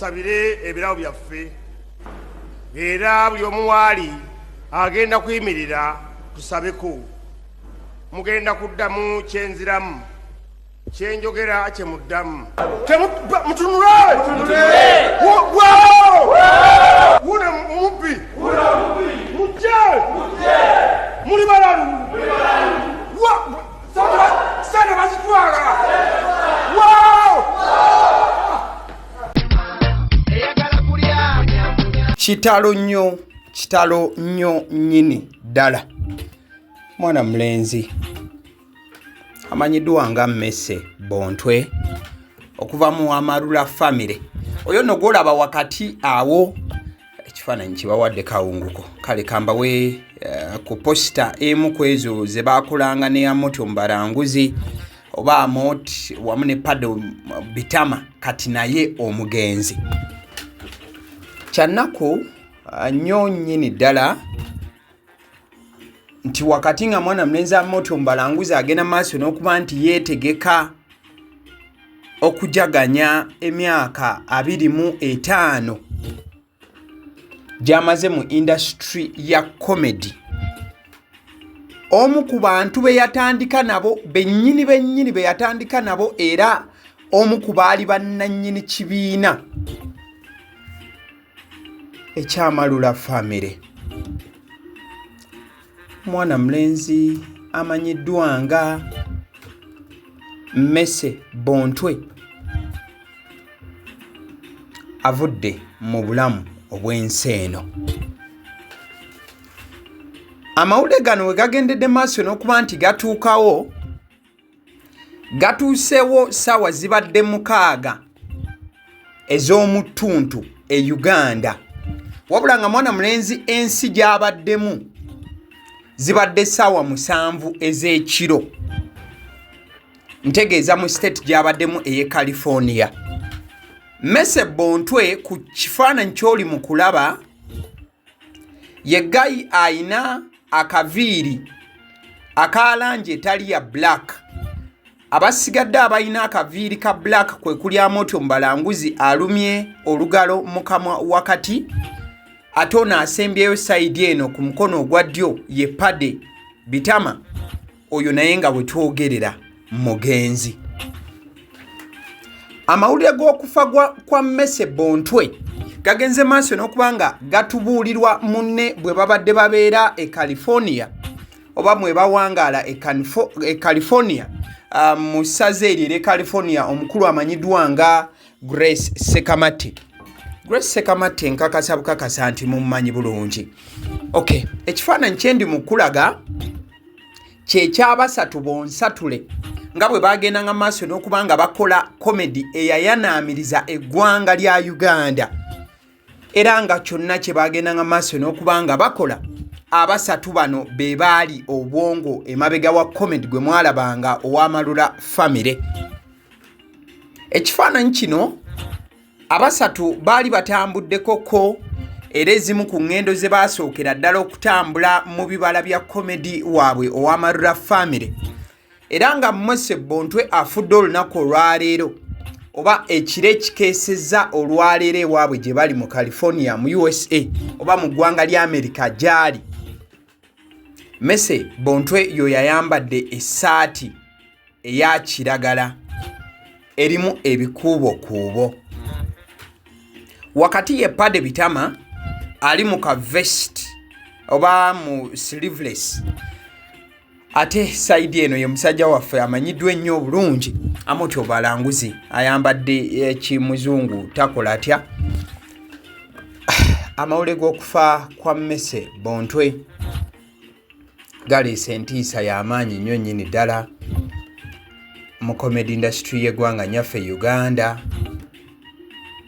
mutusabire ebirawo byaffe era buli omu waali agenda kuyimirira tusabeko. Mugenda kuddamu kyenziramu kyenjogera kyemuddamu. Mutunule! Wune omubbi! Mujje! Muli balalu! Sente bazitwala! Kitalo nnyo nnyini ddala. Mwana mulenzi amanyiddwa nga Mese Bontwe okuva mu Amarula family. Oyo no golaba wakati awo ekifaananyi kibawadde kawunguko. Kale kambawe ku posta emu kwezo ze bakolanga ne Amooti omubalanguzi oba Amooti wamu ne Pado Bitama kati naye omugenzi. Kyannaku nnyo nnyini ddala nti wakati nga mwana mulenzi Amooti omubalanguzi agenda maaso n'okuba nti yeetegeka okujaganya emyaka 25 gy'amaze mu industry ya comedy. Omu ku bantu be yatandika nabo bennyini be yatandika nabo era omu ku baali bannannyini kibiina eky'Amarula family. Mwana mulenzi amanyiddwa nga Mese Bontwe avudde mu bulamu obw'ensi eno. Amawulire gano we gagendedde maaso n'okuba nti gatuukawo gatuusewo ssaawa zibadde 6 ez'omu ttuntu e Uganda. Wabula nga mwana mulenzi ensi gy'abaddemu zibadde ssaawa 7 ez'ekiro. Ntegeeza mu state gy'abaddemu eye California. Mese Bontwe ku kifaananyi ky'oli mu kulaba ye gayi ayina akaviiri aka langi etali ya black. Abasigadde abayina akaviiri ka black kwe kuli Amooti omubalanguzi alumye olugalo mu kamwa wakati ate ono asembyeyo sayidi eno ku mukono ogwa ddyo ye Pade Bitama oyo naye nga bwe twogerera mugenzi. Amawulire g'okufa kwa Mese Bontwe gagenze maaso n'okuba nga gatubuulirwa munne bwe babadde babeera e California oba mwe bawangaala e California mu ssaza eryo e California omukulu amanyiddwa nga Grace Sekamate nkakasa bukakasa nti mumumanyi bulungi. Okay, ekifaananyi kye ndi mu kulaga kye ky'abasatu bonsatule nga bwe bagenda nga maaso n'okuba nga bakola comedy eyayanaamiriza eggwanga lya Uganda era nga kyonna kye bagenda nga maaso n'okuba nga bakola. Abasatu bano be baali obwongo emabega wa comedy gwe mwalabanga ow'Amarula family. Ekifaananyi kino abasatu baali batambuddekoko era ezimu ku ngendo ze baasookera ddala okutambula mu bibala bya comedy waabwe ow'Amarula family. Era nga Mese Bontwe afudde olunaku olwaleero oba ekiro ekikeesezza olwaleero ewaabwe gye bali mu California mu USA oba mu ggwanga lya America gyali. Mese Bontwe yo yayambadde essaati eya kiragala erimu ebikuubokuubo. Wakati ye Pade Bitama ali mu ka vest oba mu sleeveless. Ate saidi eno ye musajja waffe amanyiddwa ennyo obulungi Amooti omubalanguzi ayambadde kimuzungu takola atya. Amawulire g'okufa kwa Mese Bontwe galeese Ntiisa y'amaanyi nnyo nnyini ddala mu comedy industry y'eggwanga nyaffe Uganda.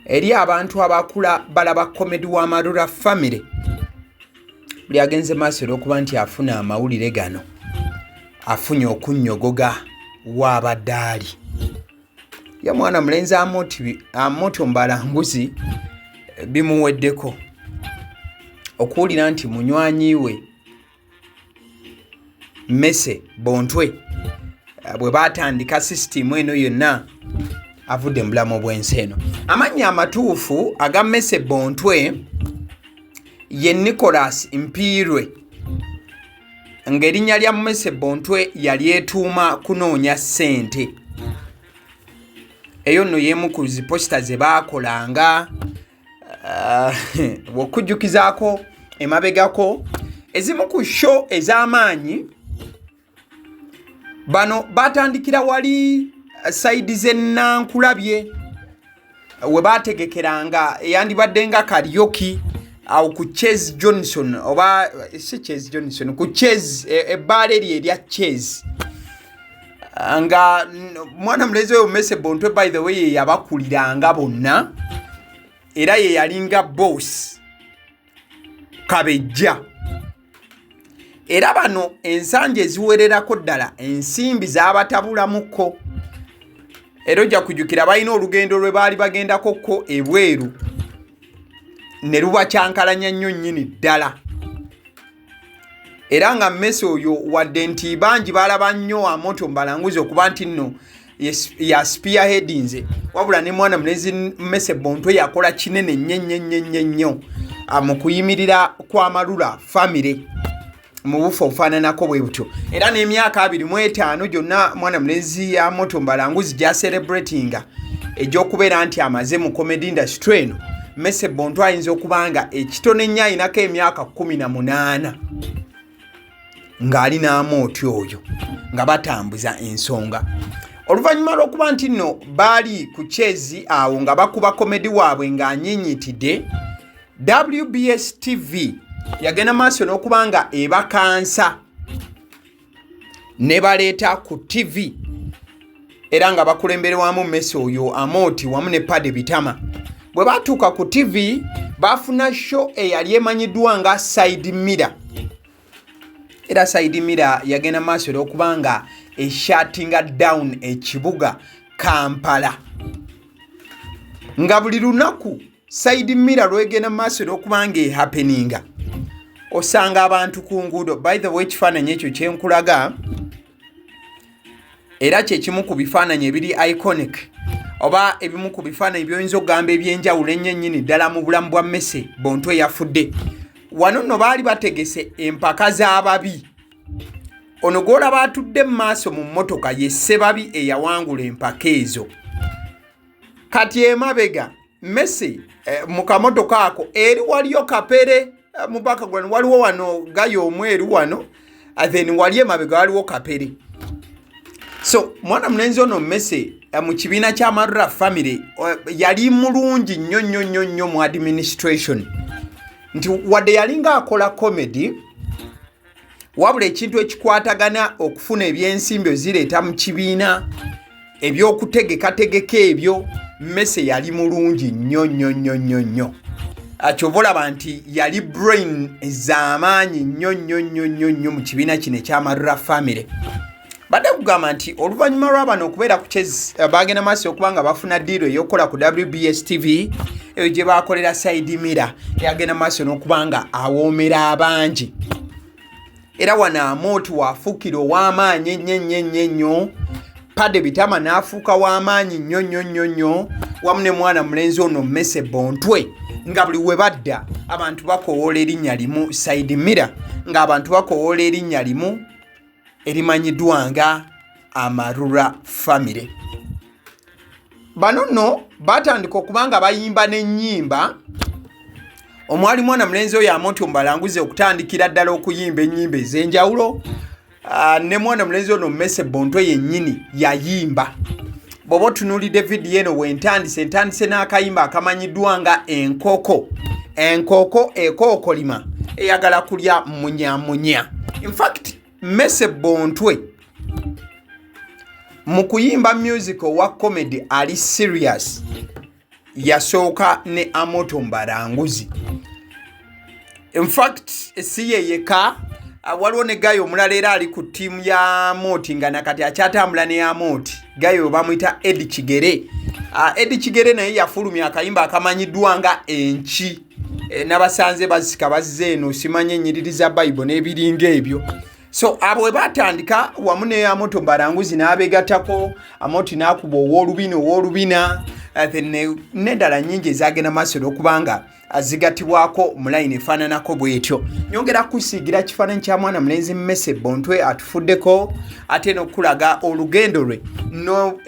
Eri abantu abakula balaba comedy w'Amarula family buli agenze maaso n'okuba nti afuna amawulire gano afunye okunnyogoga w'abaddaali. Ya mwana mulenzi Amooti omubalanguzi bimuweddeko okuwulira nti munywanyi we Mese Bontwe bwe batandika system eno yonna avudde mu bulamu bw'ensi eno. Amannya amatuufu aga Mese Bontwe ye Nicholas Mpirwe, ng'erinnya lya Mese Bontwe yali etuuma kunoonya ssente. Eyo nno y'emu ku ziposita ze baakolanga okujjukizaako emabegako ezimu ku show ez'amaanyi. Bano batandikira wali saidi z'Enankulabye we baategekeranga eyandibadde nga karaoke awo ku Chase Johnson oba si Chase Johnson ku Chase ebbaala eri erya Chase nga mwana mulezi oyo Mese Bontwe by the way ye yabakuliranga bonna era ye yalinga boss kabejja. Era bano ensanje eziwererako ddala ensimbi z'abatabulamuko. Era ojja kujjukira balina olugendo lwe baali bagendako ko ebweru ne lubakyankalanya nnyo nnyini ddala. Era nga Mese oyo wadde nti bangi balaba nnyo Amooti Mbalanguzi okuba nti nno ya spearheadinze, wabula ne mwana mulezi Mese Bontwe yakola kinene nnyo mu kuyimirira kwa Amarula family mu bufa obufaananako bwe butyo. Era n'emyaka 25 gyonna mwana mulezi ya Amooti Mbalanguzi gya celebratinga egy'okubeera nti amaze mu comedy industry eno. Mese Bontwe ayinza okuba nga ekitone nnyo ayinako emyaka 18 ng'ali n'Amooti oyo nga batambuza ensonga. Oluvannyuma lw'okuba nti nno baali ku Chezi awo nga bakuba komedi waabwe ng'anyinyitidde, WBS TV yagenda maaso n'okuba nga ebakansa ne baleeta ku TV era nga bakulemberwamu Mese oyo Amooti wamu ne Pade Bitama. Bwe baatuuka ku TV baafuna show eyali emanyiddwa nga Side Mirror. Era Side Mirror yagenda maaso n'okuba nga eshuttinga down ekibuga Kampala. Nga buli lunaku Side Mirror lwegenda maaso n'okuba nga happeninga osanga abantu ku nguudo. By the way, ekifaananyi ekyo kyenkulaga era kyekimu ku bifaananyi ebiri iconic oba ebimu ku bifaananyi by'oyinza okugamba ebyenjawulo ennyo nnyini ddala mu bulamu bwa Mese Bontwe yafudde. Wano nno baali bategese empaka z'ababi. Ono gw'olaba atudde mu maaso mu mmotoka ye Ssebabi eyawangula empaka ezo. Kati emabega Mese mu kamotoka ako eri waliyo kapere mu background waliwo wano gayo omweru wano then wali emabega waliwo kapere. So mwana mulenzi ono Mese mu kibiina kya Amarula family yali mulungi nnyo mu administration. Nti wadde yalinga akola comedy wabula ekintu ekikwatagana okufuna ebyensimbi zireeta mu kibiina ebyokutegeka ebyo Mese yali mulungi nnyo. Akyobolaba nti yali brain ez'amaanyi nnyo mu kibiina kino ekya Amarula family. Badde kugamba nti oluvannyuma lw'abano okubeera ku Chezi bagenda maaso okuba nga bafuna ddiiro ey'okukola ku WBS TV eyo gye baakolera Side Mirror yagenda maaso n'okuba nga awoomera abangi. Era wano Amooti waafuukira ow'amaanyi ennyo. Pade Bitama n'afuuka w'amaanyi nnyo wamu ne mwana mulenzi ono Mese Bontwe nga buli we badda abantu bakowoola erinnya limu Side Mirror, ng'abantu bakowoola erinnya limu erimanyiddwa nga Amarula family. Bano nno batandika okuba nga bayimba n'ennyimba. Omwali mwana mulenzi oyo Amooti Mbalanguzi okutandikira ddala okuyimba ennyimba ez'enjawulo. Ne mwana mulenzi ono Mese Bontwe yennyini yayimba. Bw'oba otunuulidde vidiyo eno ntandise n'akayimba akamanyiddwa nga enkoko. Enkoko ekookolima eyagala kulya munyamunya. In fact Mese Bontwe mu kuyimba music owa comedy ali serious yasooka ne Amooti Mbalanguzi. In fact si yeyeka waliwo ne gayo omulala era ali ku ttiimu ya Amooti nga nakati akyatambula ne Amooti. Gayo bamuyita Eddie Kigere. Eddie Kigere naye yafulumya akayimba akamanyiddwa nga enki. N'abasanze bazisika bazze eno simanye ennyiriri za Bible n'ebiringa ebyo. So abo batandika wamu ne Amooti Baranguzi n'abeegattako Amooti n'akuba owoolubina n'endala nnyingi ezagenda maaso okubanga azigatibwako mu layini efaananako bw'etyo. Nyongera kusiigira kifaananyi kya mwana mulenzi Mese Bontwe atufuddeko ate n'okulaga olugendo lwe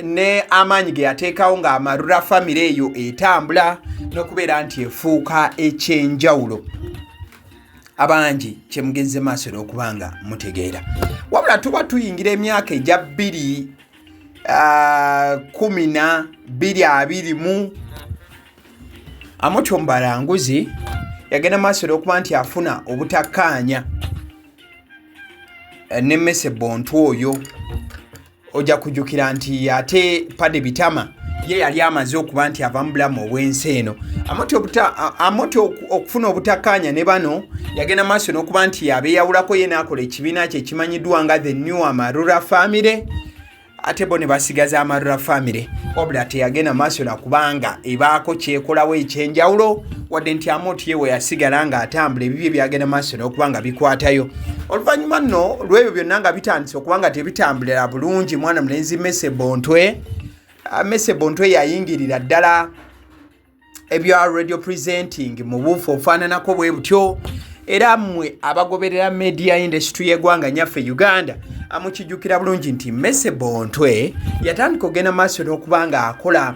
ne amaanyi ge yateekawo nga Amarula famire eyo etambula n'okubeera nti efuuka ekyenjawulo. Abangi kyemugenze maaso n'okubanga mutegeera. Wabula tuba tuyingira emyaka egya 2012 Amooti Baranguzi yagenda maaso n'okuba nti afuna obutakkaanya ne Mese Bontwe oyo. Ojja kujjukira nti ate Pade Bitama ye yali amaze okuba nti ava mu bulamu obw'ensi eno. Amooti okufuna obutakkaanya ne bano yagenda maaso n'okuba nti yabeeyawulako ye n'akola ekibiina kye kimanyiddwa nga the new Amarula family, ate bo ne basigaza Amarula family. Wabula teyagenda maaso na kubanga ebaako kyekolawo ekyenjawulo wadde nti Amooti ye we yasigala nga atambula ebibye byagenda maaso n'okubanga bikwatayo. Oluvannyuma nno lw'ebyo byonna nga bitandise okubanga tebitambulira bulungi mwana mulenzi Mese Bontwe. Mese Bontwe yayingirira ddala ebya radio presenting mu buufu ofaananako bwe butyo. Era mmwe abagoberera media industry y'eggwanga nyaffe Uganda amukijjukira bulungi nti Mese Bontwe yatandika okugenda maaso n'okubanga akola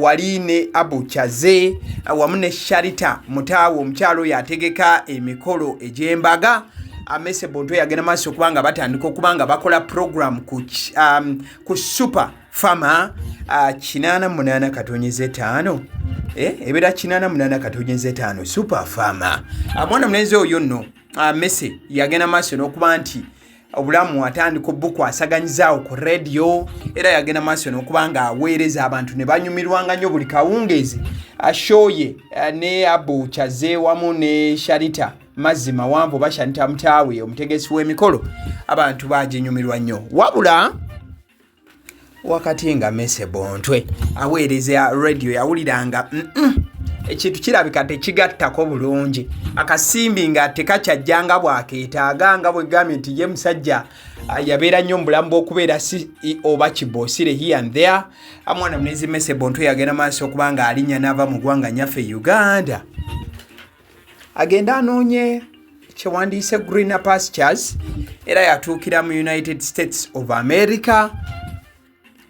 wali ne Abuchaze wamu ne Sharita mutaawe omukyalo oyo ategeka emikolo egy'embaga. Mese Bontwe yagenda maaso okubanga batandika okubanga bakola program ku Super Farmer 88/5 ebera 88/5 Super Farmer. Mwana mulenzi oyo nno Mese yagenda maaso n'okuba nti obulamu atandika obbukwasaganyizaawo ku radio, era yagenda maaso n'okuba nga aweereza abantu ne banyumirwanga nnyo buli kawungeezi ashoye ne Abuchaze wamu ne Sharita mazima wanvu bashanita mutaawe omutegesi w'emikolo abantu baginyumirwa nnyo. Wabula wakati nga Mese Bontwe aweereza radio yawuliranga ekintu kirabika tekigattako bulungi, akasimbi nga tekakyajjanga bwakeetaaga nga bwe gambye nti ye musajja yabeera nnyo mu bulamu bw'okubeera oba kiboosire here and there. Mwana mulenzi Mese Bontwe yagenda maaso okubanga alinnya n'ava mu ggwanga nyaffe Uganda agenda anoonye kyewandiise greener pastures, era yatuukira mu United States of America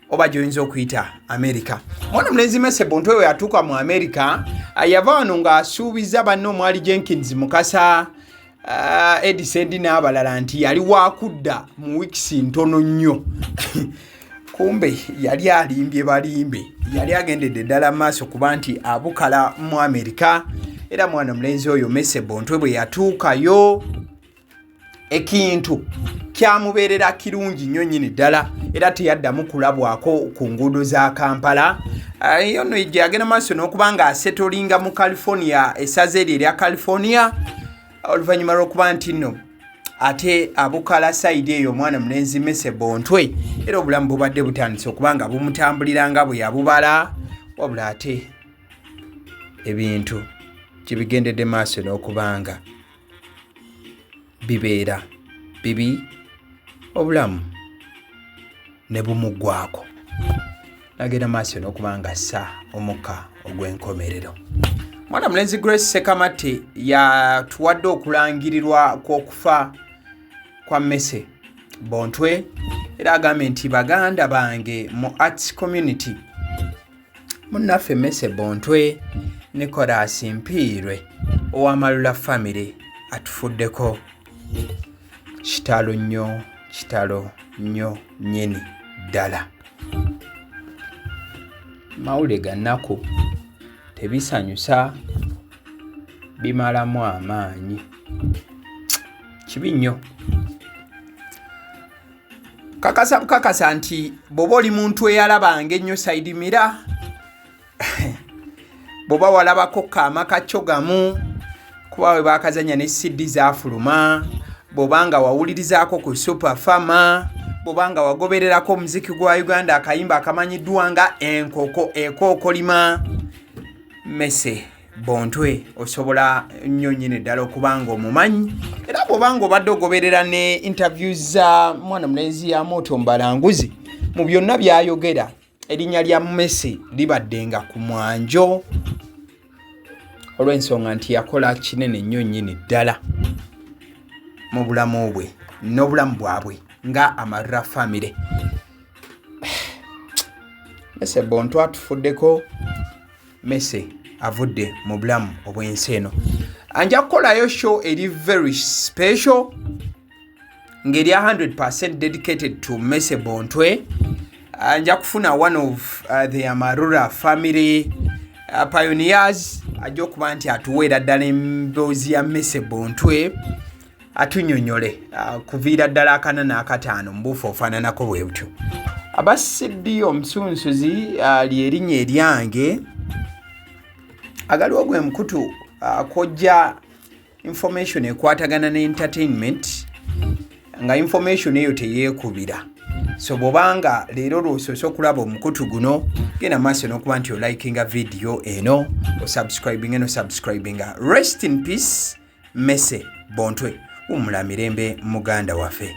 oba gyoyinza okuyita America. Mwana mulenzi Mese Bontwe we yatuuka mu America yava wano ng'asuubiza banne omwali Jenkins Mukasa Edison n'abalala nti yali wakudda mu weeks ntono nnyo. Kumbe yali alimbye balimbe, yali agendedde ddala maaso kuba nti abukala mu America. Era mwana mulenzi oyo Mese Bontwe bwe yatuukayo ekintu kyamubeerera kirungi nnyo nnyini ddala, era teyaddamu kulabwako ku nguudo za Kampala. Yono yagenda maaso n'okuba nga asetolinga mu California, essaza eryo erya California, oluvannyuma lw'okuba nti nno ate abukala sayidi eyo omwana mulenzi Mese Bontwe, era obulamu bubadde butandise okuba nga bumutambuliranga bwe yabubala. Wabula ate ebintu kibigendedde maaso n'okubanga bibeera bibi, obulamu ne bumuggwako. Nagenda maaso n'okubanga assa omukka ogw'enkomerero. Mwana mulenzi Grace Sekamate yatuwadde okulangirirwa kw'okufa kwa Mese Bontwe, era agambye nti baganda bange mu arts community munnaffe Mese Bontwe Nicholas Mpiirwe ow'Amarula family atufuddeko. Kitalo nnyo nnyini ddala. Mawulire ga nnaku tebisanyusa, bimalamu amaanyi, kibi nnyo. Kakasa nti bw'oba oli muntu eyalabanga ennyo Saidi Mira bw'oba walabako kaama kacyogamu kuba we baakazanya ne CD zaafuluma, bw'obanga wawulirizaako ku Super Farmer, bw'obanga wagobererako omuziki gwa Uganda akayimba akamanyiddwa nga enkoko ekookolima, Mese Bontwe osobola nnyo nnyini ddala okubanga omumanyi era bw'obanga obadde ogoberera ne interviews za mwana mulenzi Amooti Mbalanguzi mu byonna by'ayogera erinnya lya Mese libaddenga ku mwanjo olw'ensonga nti yakola kinene nnyo nnyini ddala mu bulamu bwe n'obulamu bwabwe nga Amarula family. Mese Bontwe atufuddeko, Mese avudde mu bulamu obw'ensi eno. Anja kukolayo show eri very special ngeri 100% dedicated to Mese Bontwe. Anja kufuna one of the Amarula family pioneers ajja okuba nti atuweera ddala emboozi ya Mese Bontwe atunyonyole kuviira ddala akana n'akataano mbuufu ofaananako bwe butyo. Abasiddi omusunsuzi lyerinnya eryange agaliwo gwe mukutu kojja information ekwatagana ne entertainment nga information eyo teyeekubira. So bw'obanga leero lw'osoose okulaba omukutu guno genda maaso n'okuba nti olikinga video eno osubscribinga. Rest in peace Mese Bontwe, umula mirembe muganda waffe.